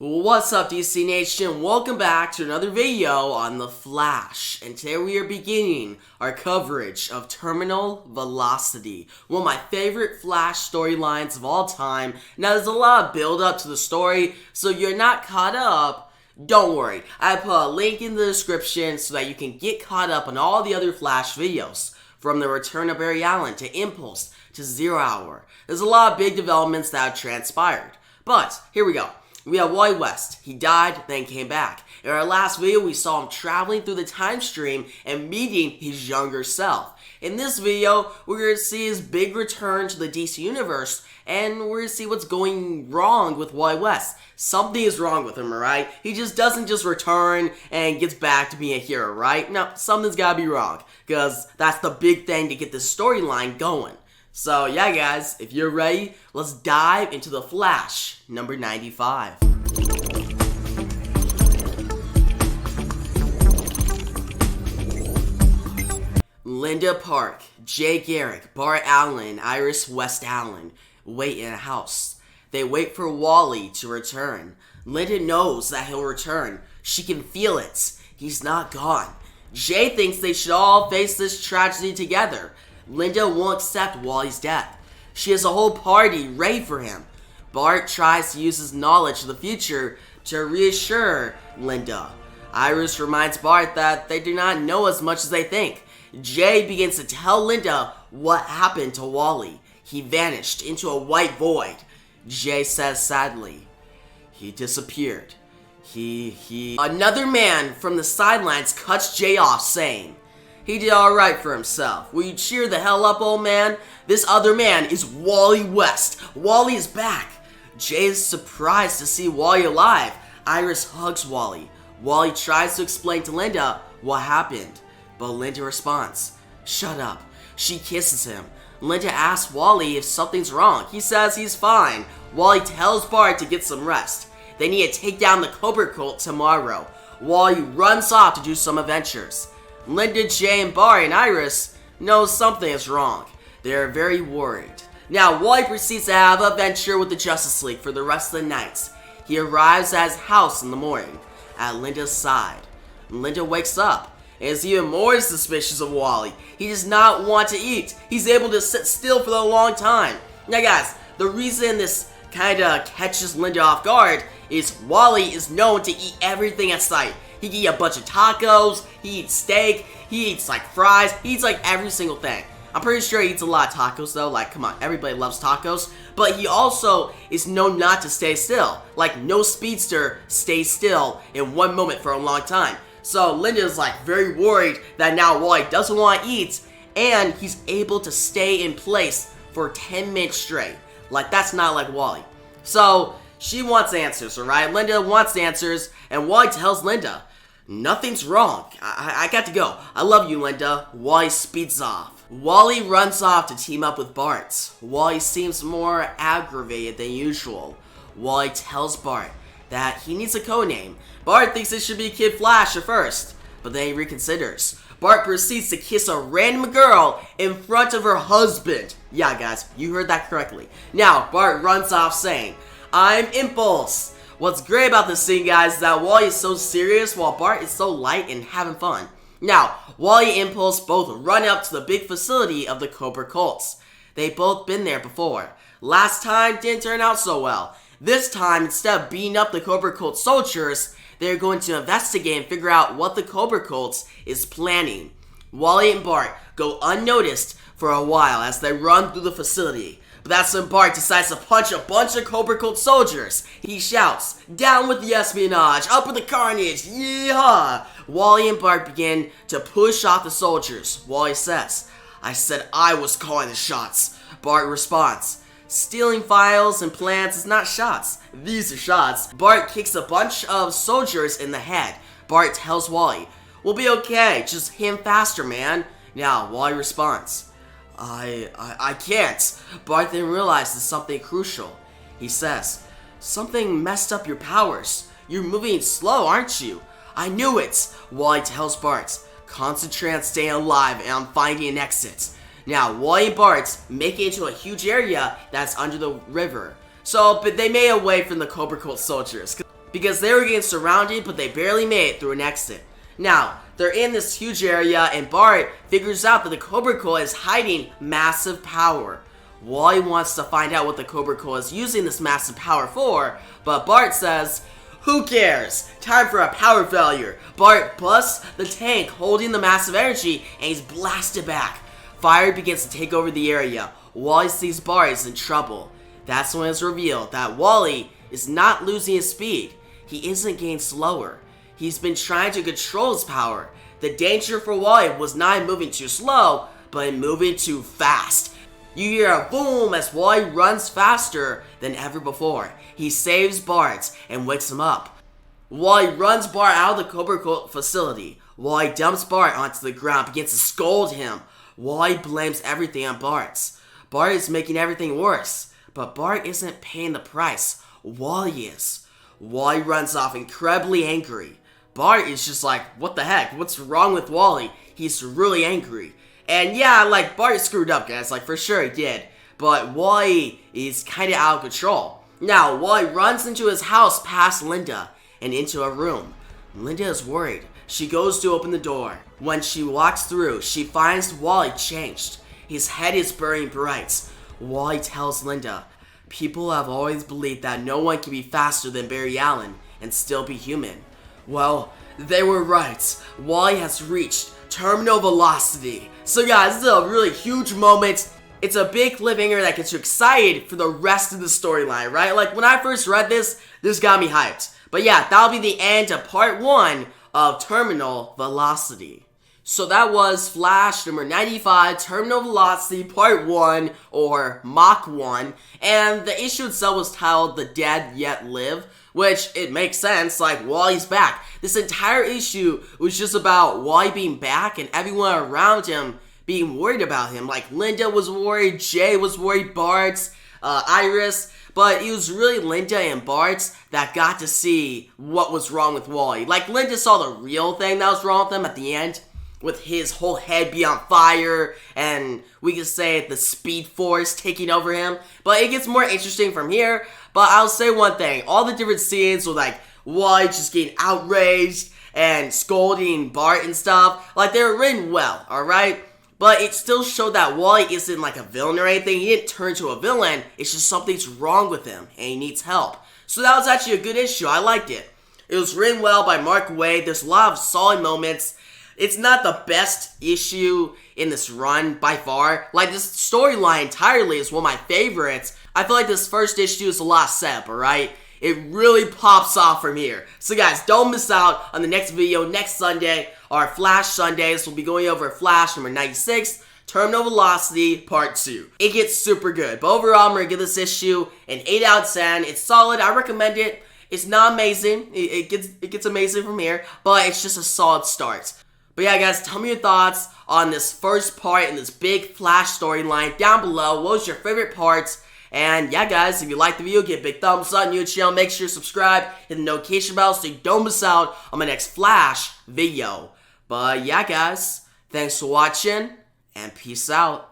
What's up, DC Nation? Welcome back to another video on The Flash, and today we are beginning our coverage of Terminal Velocity, one of my favorite Flash storylines of all time. Now, there's a lot of build up to the story, so you're not caught up. Don't worry, I put a link in the description so that you can get caught up on all the other Flash videos, from the return of Barry Allen to Impulse to Zero Hour. There's a lot of big developments that have transpired, but here we go. We have Wally West. He died, then came back. In our last video, we saw him traveling through the time stream and meeting his younger self. In this video, we're going to see his big return to the DC Universe, and we're going to see what's going wrong with Wally West. Something is wrong with him, alright? He just doesn't just return and gets back to being a hero, right? No, something's got to be wrong, because that's the big thing to get this storyline going. So yeah guys, if you're ready, let's dive into The Flash, number 95. Linda Park, Jay Garrick, Bart Allen, Iris West Allen wait in a house. They wait for Wally to return. Linda knows that he'll return. She can feel it. He's not gone. Jay thinks they should all face this tragedy together. Linda won't accept Wally's death. She has a whole party ready for him. Bart tries to use his knowledge of the future to reassure Linda. Iris reminds Bart that they do not know as much as they think. Jay begins to tell Linda what happened to Wally. He vanished into a white void. Jay says sadly, he disappeared. Another man from the sidelines cuts Jay off, saying, he did alright for himself. Will you cheer the hell up, old man? This other man is Wally West. Wally is back. Jay is surprised to see Wally alive. Iris hugs Wally. Wally tries to explain to Linda what happened, but Linda responds, shut up. She kisses him. Linda asks Wally if something's wrong. He says he's fine. Wally tells Bart to get some rest. They need to take down the Cobra Cult tomorrow. Wally runs off to do some adventures. Linda, Jay, and Bart and Iris know something is wrong. They are very worried. Now, Wally proceeds to have an adventure with the Justice League for the rest of the night. He arrives at his house in the morning, at Linda's side. Linda wakes up and is even more suspicious of Wally. He does not want to eat. He's able to sit still for a long time. Now guys, the reason this kinda catches Linda off guard is Wally is known to eat everything at sight. He can eat a bunch of tacos, he eats steak, he eats like fries, he eats like every single thing. I'm pretty sure he eats a lot of tacos though, like come on, everybody loves tacos. But he also is known not to stay still. Like no speedster stays still in one moment for a long time. So Linda is like very worried that now Wally doesn't want to eat, and he's able to stay in place for 10 minutes straight. Like that's not like Wally. So she wants answers, alright? Linda wants answers, and Wally tells Linda, nothing's wrong. I got to go. I love you, Linda. Wally speeds off. Wally runs off to team up with Bart. Wally seems more aggravated than usual. Wally tells Bart that he needs a codename. Bart thinks it should be Kid Flash at first, but then he reconsiders. Bart proceeds to kiss a random girl in front of her husband. Yeah, guys, you heard that correctly. Now, Bart runs off saying, I'm Impulse. What's great about this scene, guys, is that Wally is so serious while Bart is so light and having fun. Now, Wally and Impulse both run up to the big facility of the Cobra Cults. They've both been there before. Last time didn't turn out so well. This time, instead of beating up the Cobra Cult soldiers, they're going to investigate and figure out what the Cobra Cults is planning. Wally and Bart go unnoticed for a while as they run through the facility. But that's when Bart decides to punch a bunch of Cobra Cult soldiers. He shouts, down with the espionage, up with the carnage, yeehaw! Wally and Bart begin to push off the soldiers. Wally says, I said I was calling the shots. Bart responds, stealing files and plans is not shots. These are shots. Bart kicks a bunch of soldiers in the head. Bart tells Wally, we'll be okay, just hit him faster, man. Now, Wally responds, I can't. Bart then realizes something crucial. He says, something messed up your powers. You're moving slow, aren't you? I knew it. Wally tells Bart, concentrate on staying alive and on finding an exit. Now, Wally and Bart make it into a huge area that's under the river. So, but they made away from the Cobra Cult soldiers. because they were getting surrounded, but they barely made it through an exit. Now, they're in this huge area, and Bart figures out that the Cobra Cola is hiding massive power. Wally wants to find out what the Cobra Cola is using this massive power for, but Bart says, "Who cares? Time for a power failure." Bart busts the tank holding the massive energy, and he's blasted back. Fire begins to take over the area. Wally sees Bart is in trouble. That's when it's revealed that Wally is not losing his speed. He isn't getting slower. He's been trying to control his power. The danger for Wally was not in moving too slow, but in moving too fast. You hear a boom as Wally runs faster than ever before. He saves Bart and wakes him up. Wally runs Bart out of the Cobra Cola facility. Wally dumps Bart onto the ground, begins to scold him. Wally blames everything on Bart. Bart is making everything worse, but Bart isn't paying the price. Wally is. Wally runs off incredibly angry. Bart is just like, what the heck? What's wrong with Wally? He's really angry. And yeah, like, Bart screwed up, guys. Like, for sure he did. But Wally is kind of out of control. Now, Wally runs into his house past Linda and into a room. Linda is worried. She goes to open the door. When she walks through, she finds Wally changed. His head is burning bright. Wally tells Linda, "People have always believed that no one can be faster than Barry Allen and still be human." Well, they were right. Wally has reached terminal velocity. So guys, this is a really huge moment. It's a big cliffhanger that gets you excited for the rest of the storyline, right? Like, when I first read this got me hyped. But yeah, that'll be the end of part 1 of Terminal Velocity. So that was Flash number 95, Terminal Velocity Part 1, or Mach 1. And the issue itself was titled The Dead Yet Live, which it makes sense, like, Wally's back. This entire issue was just about Wally being back and everyone around him being worried about him. Like, Linda was worried, Jay was worried, Bart, Iris. But it was really Linda and Bart that got to see what was wrong with Wally. Like, Linda saw the real thing that was wrong with him at the end, with his whole head be on fire, and we could say the speed force taking over him. But it gets more interesting from here. But I'll say one thing, all the different scenes with, like, Wally just getting outraged and scolding Bart and stuff, like, they were written well, alright? But it still showed that Wally isn't like a villain or anything. He didn't turn into a villain. It's just something's wrong with him and he needs help. So that was actually a good issue. I liked it. It was written well by Mark Waid. There's a lot of solid moments. It's not the best issue in this run by far. Like, this storyline entirely is one of my favorites. I feel like this first issue is a lot set up, alright? It really pops off from here. So guys, don't miss out on the next video next Sunday. Our Flash Sundays. We'll be going over Flash number 96, Terminal Velocity Part 2. It gets super good. But overall, I'm going to give this issue an 8 out of 10. It's solid. I recommend it. It's not amazing. It gets amazing from here. But it's just a solid start. But yeah, guys, tell me your thoughts on this first part in this big Flash storyline down below. What was your favorite parts? And yeah, guys, if you liked the video, give a big thumbs up, new channel, make sure to subscribe, hit the notification bell so you don't miss out on my next Flash video. But yeah, guys, thanks for watching, and peace out.